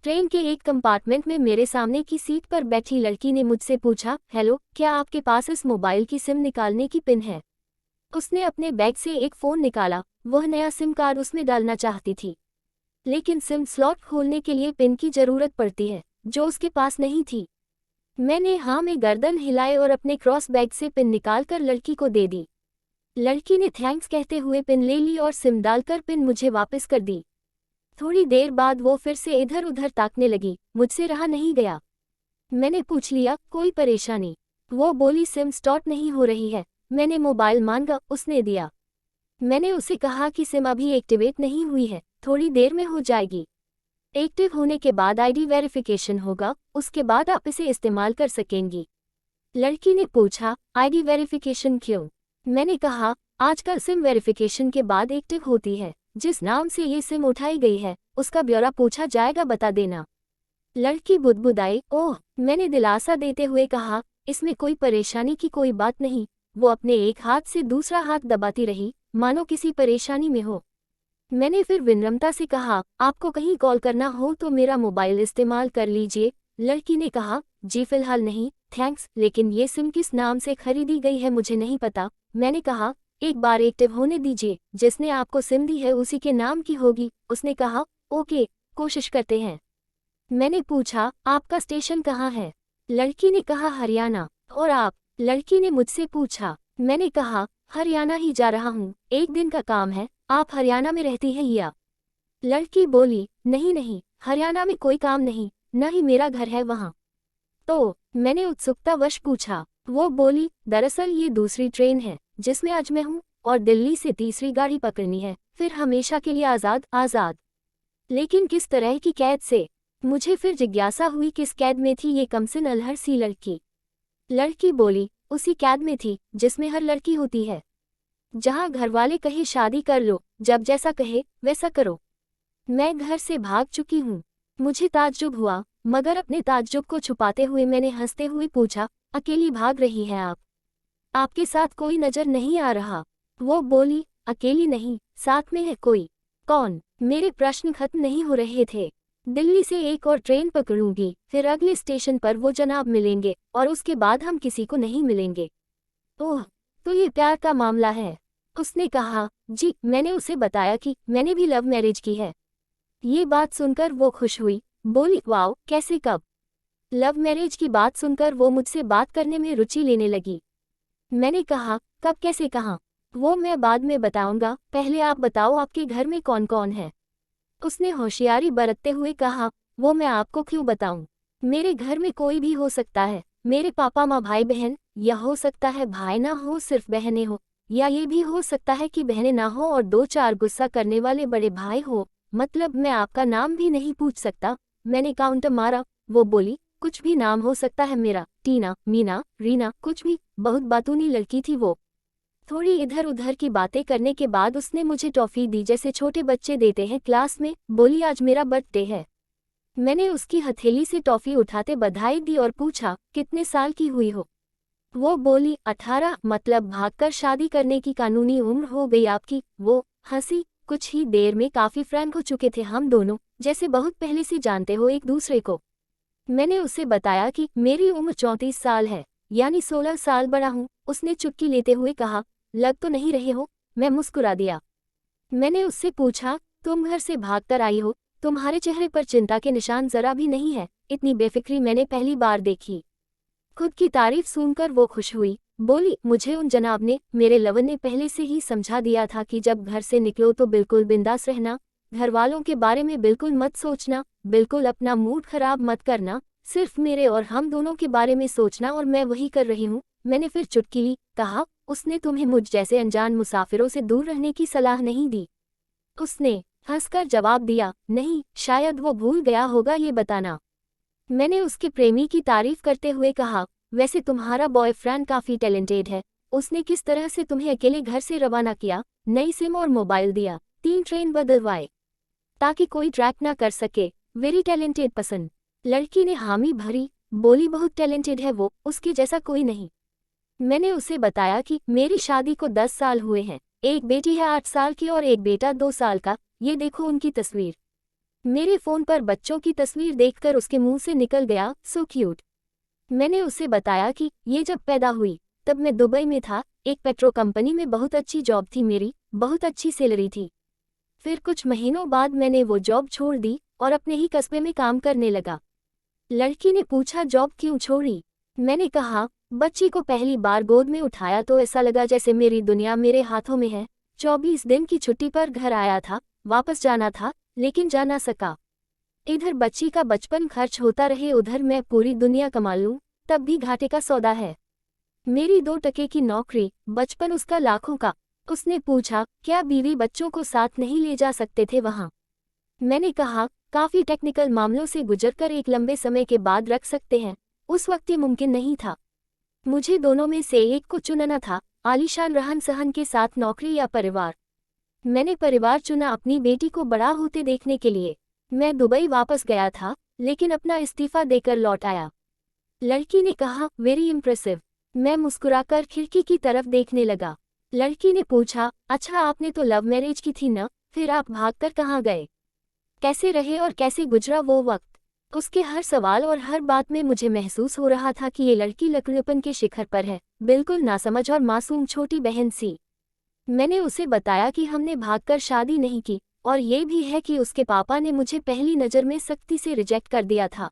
Train के एक compartment में मेरे सामने की सीट पर बैठी लड़की ने मुझसे पूछा, हेलो, क्या आपके पास इस मोबाइल की सिम निकालने की पिन है? उसने अपने बैग से एक फ़ोन निकाला। वह नया सिम कार्ड उसमें डालना चाहती थी, लेकिन सिम स्लॉट खोलने के लिए पिन की ज़रूरत पड़ती है, जो उसके पास नहीं थी। मैंने हाँ में गर्दन हिलाए और अपने क्रॉस बैग से पिन निकालकर लड़की को दे दी। लड़की ने थैंक्स कहते हुए पिन ले ली और सिम डालकर पिन मुझे वापस कर दी। थोड़ी देर बाद वो फिर से इधर उधर ताकने लगी। मुझसे रहा नहीं गया। मैंने पूछ लिया, कोई परेशानी? वो बोली, सिम स्टार्ट नहीं हो रही है। मैंने मोबाइल मांगा, उसने दिया। मैंने उसे कहा कि सिम अभी एक्टिवेट नहीं हुई है, थोड़ी देर में हो जाएगी। एक्टिव होने के बाद आईडी वेरिफिकेशन होगा, उसके बाद आप इसे इस्तेमाल कर सकेंगी। लड़की ने पूछा, आईडी वेरिफिकेशन क्यों? मैंने कहा, आजकल सिम वेरिफिकेशन के बाद एक्टिव होती है। जिस नाम से ये सिम उठाई गई है, उसका ब्यौरा पूछा जाएगा, बता देना। लड़की बुदबुदाई। ओह, मैंने दिलासा देते हुए कहा, इसमें कोई परेशानी की कोई बात नहीं। वो अपने एक हाथ से दूसरा हाथ दबाती रही, मानो किसी परेशानी में हो। मैंने फिर विनम्रता से कहा, आपको कहीं कॉल करना हो तो मेरा मोबाइल इस्तेमाल कर लीजिए। लड़की ने कहा, जी फिलहाल नहीं, थैंक्स, लेकिन ये सिम किस नाम से खरीदी गई है मुझे नहीं पता। मैंने कहा, एक बार एक्टिव होने दीजिए, जिसने आपको सिम दी है उसी के नाम की होगी। उसने कहा, ओके, कोशिश करते हैं। मैंने पूछा, आपका स्टेशन कहाँ है? लड़की ने कहा, हरियाणा। और आप? लड़की ने मुझसे पूछा। मैंने कहा, हरियाणा ही जा रहा हूँ, एक दिन का काम है। आप हरियाणा में रहती हैं या? लड़की बोली, नहीं नहीं, हरियाणा में कोई काम नहीं, न ही मेरा घर है वहाँ। तो मैंने उत्सुकतावश पूछा। वो बोली, दरअसल ये दूसरी ट्रेन है जिसमें आज मैं हूँ, और दिल्ली से तीसरी गाड़ी पकड़नी है, फिर हमेशा के लिए आज़ाद। आज़ाद लेकिन किस तरह की कैद से? मुझे फिर जिज्ञासा हुई, किस कैद में थी ये कमसिन अलहर सी लड़की? लड़की बोली, उसी कैद में थी जिसमें हर लड़की होती है, जहाँ घरवाले कहे शादी कर लो, जब जैसा कहे वैसा करो। मैं घर से भाग चुकी हूँ। मुझे ताज्जुब हुआ, मगर अपने ताज्जुब को छुपाते हुए मैंने हंसते हुए पूछा, अकेली भाग रही हैं आप? आपके साथ कोई नजर नहीं आ रहा? वो बोली, अकेली नहीं, साथ में है कोई। कौन? मेरे प्रश्न खत्म नहीं हो रहे थे। दिल्ली से एक और ट्रेन पकड़ूंगी, फिर अगले स्टेशन पर वो जनाब मिलेंगे, और उसके बाद हम किसी को नहीं मिलेंगे। ओह, तो ये प्यार का मामला है? उसने कहा, जी। मैंने उसे बताया कि मैंने भी लव मैरिज की है। ये बात सुनकर वो खुश हुई, बोली, वाओ, कैसे, कब? लव मैरिज की बात सुनकर वो मुझसे बात करने में रुचि लेने लगी। मैंने कहा, कब, कैसे, कहाँ? वो मैं बाद में बताऊंगा, पहले आप बताओ आपके घर में कौन कौन है? उसने होशियारी बरतते हुए कहा, वो मैं आपको क्यों बताऊं? मेरे घर में कोई भी हो सकता है, मेरे पापा माँ, भाई बहन, या हो सकता है भाई ना हो सिर्फ बहनें हो, या ये भी हो सकता है कि बहनें ना हो और दो चार गुस्सा करने वाले बड़े भाई हो। मतलब मैं आपका नाम भी नहीं पूछ सकता। मैंने काउंटर मारा। वो बोली, कुछ भी नाम हो सकता है मेरा, टीना, मीना, रीना, कुछ भी। बहुत बातूनी लड़की थी वो। थोड़ी इधर उधर की बातें करने के बाद उसने मुझे टॉफ़ी दी, जैसे छोटे बच्चे देते हैं क्लास में। बोली, आज मेरा बर्थडे है। मैंने उसकी हथेली से टॉफ़ी उठाते बधाई दी और पूछा, कितने साल की हुई हो? वो बोली, 18। मतलब भागकर शादी करने की कानूनी उम्र हो गई आपकी? वो हंसी। कुछ ही देर में काफ़ी फ्रैंक हो चुके थे हम दोनों, जैसे बहुत पहले से जानते हो एक दूसरे को। मैंने उसे बताया कि मेरी उम्र 34 साल है, यानी 16 साल बड़ा हूँ। उसने चुटकी लेते हुए कहा, लग तो नहीं रहे हो। मैं मुस्कुरा दिया। मैंने उससे पूछा, तुम घर से भागकर आई हो, तुम्हारे चेहरे पर चिंता के निशान जरा भी नहीं है। इतनी बेफिक्री मैंने पहली बार देखी। खुद की तारीफ सुनकर वो खुश हुई, बोली, मुझे उन जनाब ने, मेरे लवर ने पहले से ही समझा दिया था कि जब घर से निकलो तो बिल्कुल बिंदास रहना, घर वालों के बारे में बिल्कुल मत सोचना, बिल्कुल अपना मूड खराब मत करना, सिर्फ मेरे और हम दोनों के बारे में सोचना, और मैं वही कर रही हूँ। मैंने फिर चुटकी ली। कहा, उसने तुम्हें मुझ जैसे अनजान मुसाफिरों से दूर रहने की सलाह नहीं दी? उसने हंसकर जवाब दिया, नहीं, शायद वो भूल गया होगा ये बताना। मैंने उसके प्रेमी की तारीफ करते हुए कहा, वैसे तुम्हारा बॉयफ्रेंड काफ़ी टैलेंटेड है। उसने किस तरह से तुम्हें अकेले घर से रवाना किया, नई सिम और मोबाइल दिया, 3 ट्रेन बदलवाए ताकि कोई ट्रैक ना कर सके। Very talented. पसंद? लड़की ने हामी भरी, बोली, बहुत टैलेंटेड है वो, उसके जैसा कोई नहीं। मैंने उसे बताया कि मेरी शादी को 10 साल हुए हैं, एक बेटी है 8 साल की और एक बेटा 2 साल का, ये देखो उनकी तस्वीर। मेरे फ़ोन पर बच्चों की तस्वीर देखकर उसके मुंह से निकल गया, सो क्यूट। मैंने उसे बताया कि ये जब पैदा हुई तब मैं दुबई में था, एक पेट्रो कंपनी में बहुत अच्छी जॉब थी मेरी, बहुत अच्छी सैलरी थी। फिर कुछ महीनों बाद मैंने वो जॉब छोड़ दी और अपने ही कस्बे में काम करने लगा। लड़की ने पूछा, जॉब क्यों छोड़ी? मैंने कहा, बच्ची को पहली बार गोद में उठाया तो ऐसा लगा जैसे मेरी दुनिया मेरे हाथों में है। 24 दिन की छुट्टी पर घर आया था, वापस जाना था, लेकिन जा ना सका। इधर बच्ची का बचपन खर्च होता रहे, उधर मैं पूरी दुनिया कमा लूं, तब भी घाटे का सौदा है। मेरी 2 टके की नौकरी, बचपन उसका लाखों का। उसने पूछा, क्या बीवी बच्चों को साथ नहीं ले जा सकते थे वहां? मैंने कहा, काफी टेक्निकल मामलों से गुजरकर एक लंबे समय के बाद रख सकते हैं। उस वक्त ये मुमकिन नहीं था। मुझे दोनों में से एक को चुनना था, आलीशान रहन सहन के साथ नौकरी या परिवार। मैंने परिवार चुना, अपनी बेटी को बड़ा होते देखने के लिए। मैं दुबई वापस गया था, लेकिन अपना इस्तीफा देकर लौट आया। लड़की ने कहा, वेरी इम्प्रेसिव। मैं मुस्कुराकर खिड़की की तरफ देखने लगा। लड़की ने पूछा, अच्छा आपने तो लव मैरिज की थी न, फिर आप भागकर कहाँ गए? कैसे रहे और कैसे गुजरा वो वक्त? उसके हर सवाल और हर बात में मुझे महसूस हो रहा था कि ये लड़की लड़किपन के शिखर पर है, बिल्कुल नासमझ और मासूम छोटी बहन सी। मैंने उसे बताया कि हमने भागकर शादी नहीं की, और ये भी है कि उसके पापा ने मुझे पहली नज़र में सख्ती से रिजेक्ट कर दिया था।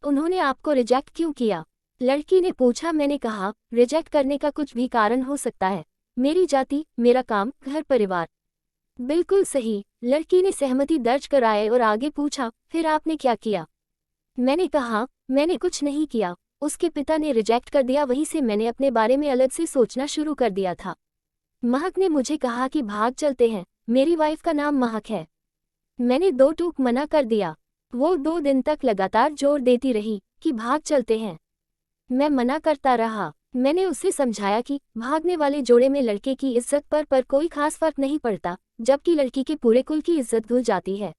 उन्होंने आपको रिजेक्ट क्यों किया? लड़की ने पूछा। मैंने कहा, रिजेक्ट करने का कुछ भी कारण हो सकता है, मेरी जाति, मेरा काम, घर परिवार। बिल्कुल सही। लड़की ने सहमति दर्ज कराए और आगे पूछा, फिर आपने क्या किया? मैंने कहा, मैंने कुछ नहीं किया। उसके पिता ने रिजेक्ट कर दिया, वहीं से मैंने अपने बारे में अलग से सोचना शुरू कर दिया था। महक ने मुझे कहा कि भाग चलते हैं, मेरी वाइफ का नाम महक है। मैंने 2 टूक मना कर दिया। वो 2 दिन तक लगातार जोर देती रही कि भाग चलते हैं। मैं मना करता रहा। मैंने उसे समझाया कि भागने वाले जोड़े में लड़के की इज्जत पर कोई खास फर्क नहीं पड़ता, जबकि लड़की के पूरे कुल की इज्जत धुल जाती है।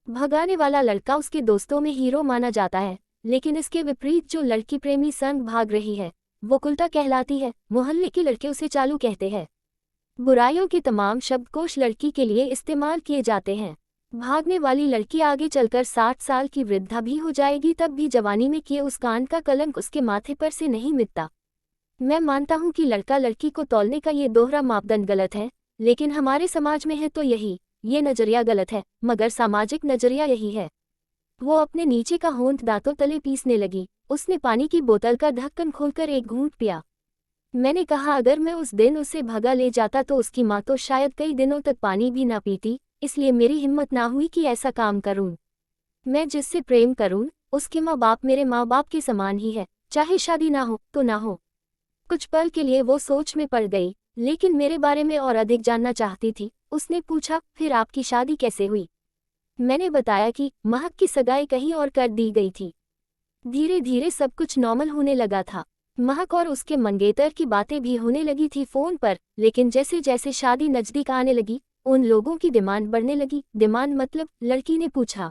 भगाने वाला लड़का उसके दोस्तों में हीरो माना जाता है, लेकिन इसके विपरीत जो लड़की प्रेमी संग भाग रही है, वो कुलटा कहलाती है। मोहल्ले के लड़के उसे चालू कहते हैं। बुराइयों के तमाम शब्दकोश लड़की के लिए इस्तेमाल किए जाते हैं। भागने वाली लड़की आगे चलकर 60 साल की वृद्धा भी हो जाएगी, तब भी जवानी में किए उस कांड का कलंक उसके माथे पर से नहीं मिटता। मैं मानता हूँ कि लड़का लड़की को तौलने का ये दोहरा मापदंड गलत है, लेकिन हमारे समाज में है तो ये नजरिया गलत है, मगर सामाजिक नजरिया यही है। वो अपने नीचे का होंठ दांतों तले पीसने लगी। उसने पानी की बोतल का ढक्कन खोलकर एक घूंट पिया। मैंने कहा, अगर मैं उस दिन उसे भगा ले जाता तो उसकी माँ तो शायद कई दिनों तक पानी भी ना पीती, इसलिए मेरी हिम्मत ना हुई कि ऐसा काम करूं। मैं जिससे प्रेम करूं, उसके माँ बाप मेरे माँ बाप के समान ही है, चाहे शादी ना हो तो ना हो। कुछ पल के लिए वो सोच में पड़ गई, लेकिन मेरे बारे में और अधिक जानना चाहती थी। उसने पूछा, फिर आपकी शादी कैसे हुई? मैंने बताया कि महक की सगाई कहीं और कर दी गई थी। धीरे धीरे सब कुछ नॉर्मल होने लगा था। महक और उसके मंगेतर की बातें भी होने लगी थी फोन पर, लेकिन जैसे जैसे शादी नजदीक आने लगी, उन लोगों की डिमांड बढ़ने लगी। डिमांड मतलब? लड़की ने पूछा।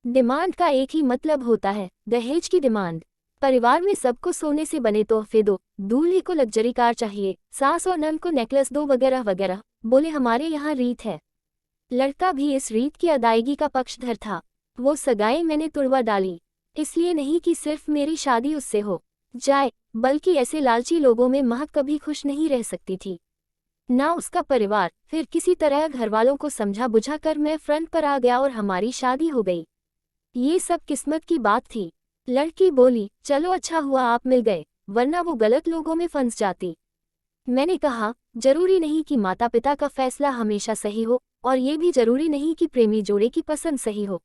डिमांड का एक ही मतलब होता है, दहेज की डिमांड। परिवार में सबको सोने से बने तोहफे दो, दूल्हे को लग्जरी कार चाहिए, सास और नंद को नेकलेस दो, वगैरह वगैरह। बोले, हमारे यहाँ रीत है। लड़का भी इस रीत की अदायगी का पक्षधर था। वो सगाई मैंने तुड़वा डाली, इसलिए नहीं कि सिर्फ मेरी शादी उससे हो जाए, बल्कि ऐसे लालची लोगों में महक कभी खुश नहीं रह सकती थी, ना उसका परिवार। फिर किसी तरह घरवालों को समझा बुझा कर मैं फ्रंट पर आ गया और हमारी शादी हो गई। ये सब किस्मत की बात थी। लड़की बोली, चलो अच्छा हुआ आप मिल गए, वरना वो गलत लोगों में फंस जाती। मैंने कहा, जरूरी नहीं कि माता पिता का फैसला हमेशा सही हो, और ये भी जरूरी नहीं कि प्रेमी जोड़े की पसंद सही हो।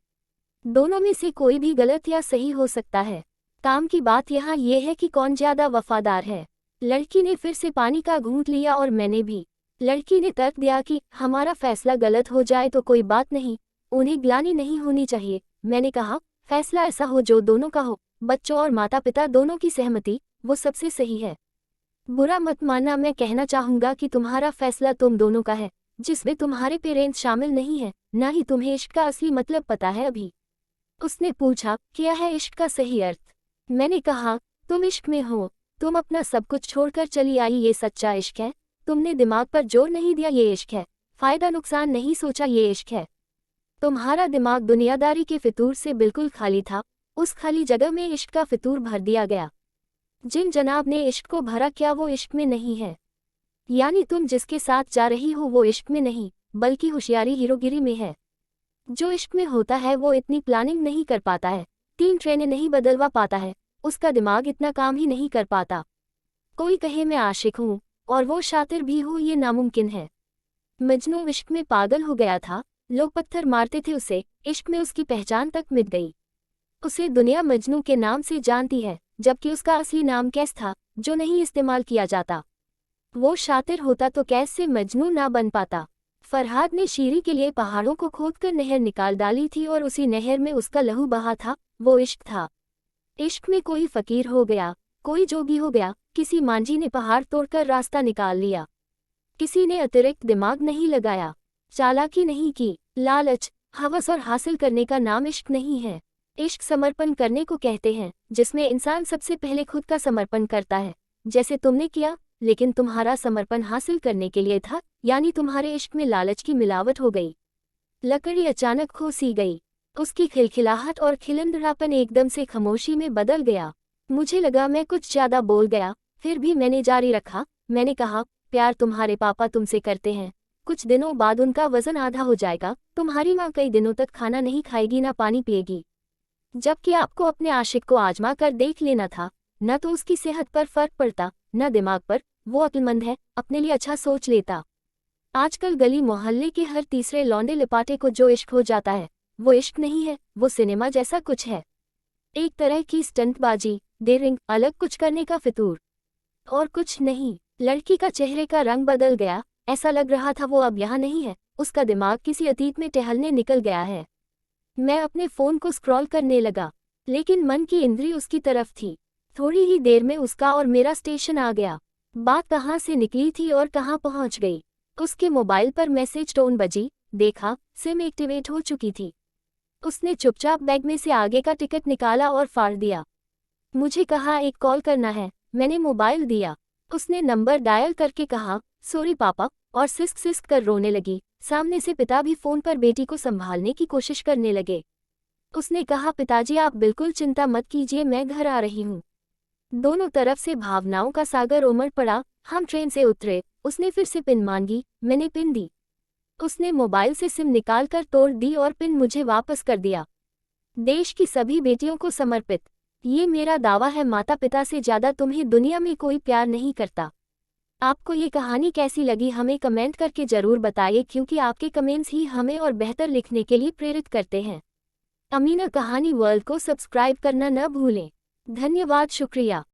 दोनों में से कोई भी गलत या सही हो सकता है। काम की बात यहाँ ये है कि कौन ज्यादा वफादार है। लड़की ने फिर से पानी का घूंट लिया और मैंने भी। लड़की ने तर्क दिया कि हमारा फैसला गलत हो जाए तो कोई बात नहीं, उन्हें ग्लानि नहीं होनी चाहिए। मैंने कहा, फैसला ऐसा हो जो दोनों का हो, बच्चों और माता पिता दोनों की सहमति, वो सबसे सही है। बुरा मत मानना, मैं कहना चाहूंगा कि तुम्हारा फैसला तुम दोनों का है, जिसमें तुम्हारे पेरेंट्स शामिल नहीं है, ना ही तुम्हें इश्क का असली मतलब पता है अभी। उसने पूछा, क्या है इश्क का सही अर्थ? मैंने कहा, तुम इश्क में हो, तुम अपना सब कुछ छोड़कर चली आई, ये सच्चा इश्क है। तुमने दिमाग पर जोर नहीं दिया, ये इश्क है। फायदा नुकसान नहीं सोचा, ये इश्क है। तुम्हारा दिमाग दुनियादारी के फितूर से बिल्कुल खाली था, उस खाली जगह में इश्क का फितूर भर दिया गया। जिन जनाब ने इश्क को भरा, क्या वो इश्क में नहीं है? यानी तुम जिसके साथ जा रही हो वो इश्क में नहीं, बल्कि होशियारी हीरोगिरी में है। जो इश्क में होता है वो इतनी प्लानिंग नहीं कर पाता है, 3 ट्रेनें नहीं बदलवा पाता है, उसका दिमाग इतना काम ही नहीं कर पाता। कोई कहे मैं आशिक हूँ और वो शातिर भी हो, ये नामुमकिन है। मजनू इश्क में पागल हो गया था, लोग पत्थर मारते थे उसे, इश्क में उसकी पहचान तक मिट गई। उसे दुनिया मजनू के नाम से जानती है, जबकि उसका असली नाम कैस था, जो नहीं इस्तेमाल किया जाता। वो शातिर होता तो कैस से मजनू ना बन पाता। फरहाद ने शीरी के लिए पहाड़ों को खोदकर नहर निकाल डाली थी और उसी नहर में उसका लहू बहा था, वो इश्क था। इश्क में कोई फकीर हो गया, कोई जोगी हो गया, किसी मांझी ने पहाड़ तोड़कर रास्ता निकाल लिया। किसी ने अतिरिक्त दिमाग नहीं लगाया, चालाकी नहीं की। लालच, हवस और हासिल करने का नाम इश्क नहीं है। इश्क समर्पण करने को कहते हैं, जिसमें इंसान सबसे पहले खुद का समर्पण करता है, जैसे तुमने किया, लेकिन तुम्हारा समर्पण हासिल करने के लिए था, यानी तुम्हारे इश्क में लालच की मिलावट हो गई। लकड़ी अचानक खो सी गई, उसकी खिलखिलाहट और खिलंदरापन एकदम से खामोशी में बदल गया। मुझे लगा मैं कुछ ज्यादा बोल गया, फिर भी मैंने जारी रखा। मैंने कहा, प्यार तुम्हारे पापा तुमसे करते हैं, कुछ दिनों बाद उनका वजन आधा हो जाएगा, तुम्हारी माँ कई दिनों तक खाना नहीं खाएगी ना पानी पिएगी। जबकि आपको अपने आशिक को आजमा कर देख लेना था, न तो उसकी सेहत पर फर्क पड़ता, न दिमाग पर। वो अक्लमंद है, अपने लिए अच्छा सोच लेता। आजकल गली मोहल्ले के हर तीसरे लौंडे लिपाटे को जो इश्क हो जाता है, वो इश्क नहीं है, वो सिनेमा जैसा कुछ है। एक तरह की स्टंटबाजी, डेयरिंग, अलग कुछ करने का फितूर, और कुछ नहीं। लड़की का चेहरे का रंग बदल गया, ऐसा लग रहा था वो अब यहाँ नहीं है, उसका दिमाग किसी अतीत में टहलने निकल गया है। मैं अपने फ़ोन को स्क्रॉल करने लगा, लेकिन मन की इंद्री उसकी तरफ थी। थोड़ी ही देर में उसका और मेरा स्टेशन आ गया। बात कहाँ से निकली थी और कहाँ पहुँच गई। उसके मोबाइल पर मैसेज टोन बजी, देखा, सिम एक्टिवेट हो चुकी थी। उसने चुपचाप बैग में से आगे का टिकट निकाला और फाड़ दिया। मुझे कहा एक कॉल करना है, मैंने मोबाइल दिया। उसने नंबर डायल करके कहा, सॉरी पापा, और सिस्क सिस्क कर रोने लगी। सामने से पिता भी फोन पर बेटी को संभालने की कोशिश करने लगे। उसने कहा, पिताजी आप बिल्कुल चिंता मत कीजिए, मैं घर आ रही हूँ। दोनों तरफ से भावनाओं का सागर उमड़ पड़ा। हम ट्रेन से उतरे, उसने फिर से पिन मांगी, मैंने पिन दी। उसने मोबाइल से सिम निकालकर तोड़ दी और पिन मुझे वापस कर दिया। देश की सभी बेटियों को समर्पित ये मेरा दावा है, माता पिता से ज़्यादा तुम्हें दुनिया में कोई प्यार नहीं करता। आपको ये कहानी कैसी लगी हमें कमेंट करके ज़रूर बताइए, क्योंकि आपके कमेंट्स ही हमें और बेहतर लिखने के लिए प्रेरित करते हैं। अमीना कहानी वर्ल्ड को सब्सक्राइब करना न भूलें। धन्यवाद, शुक्रिया।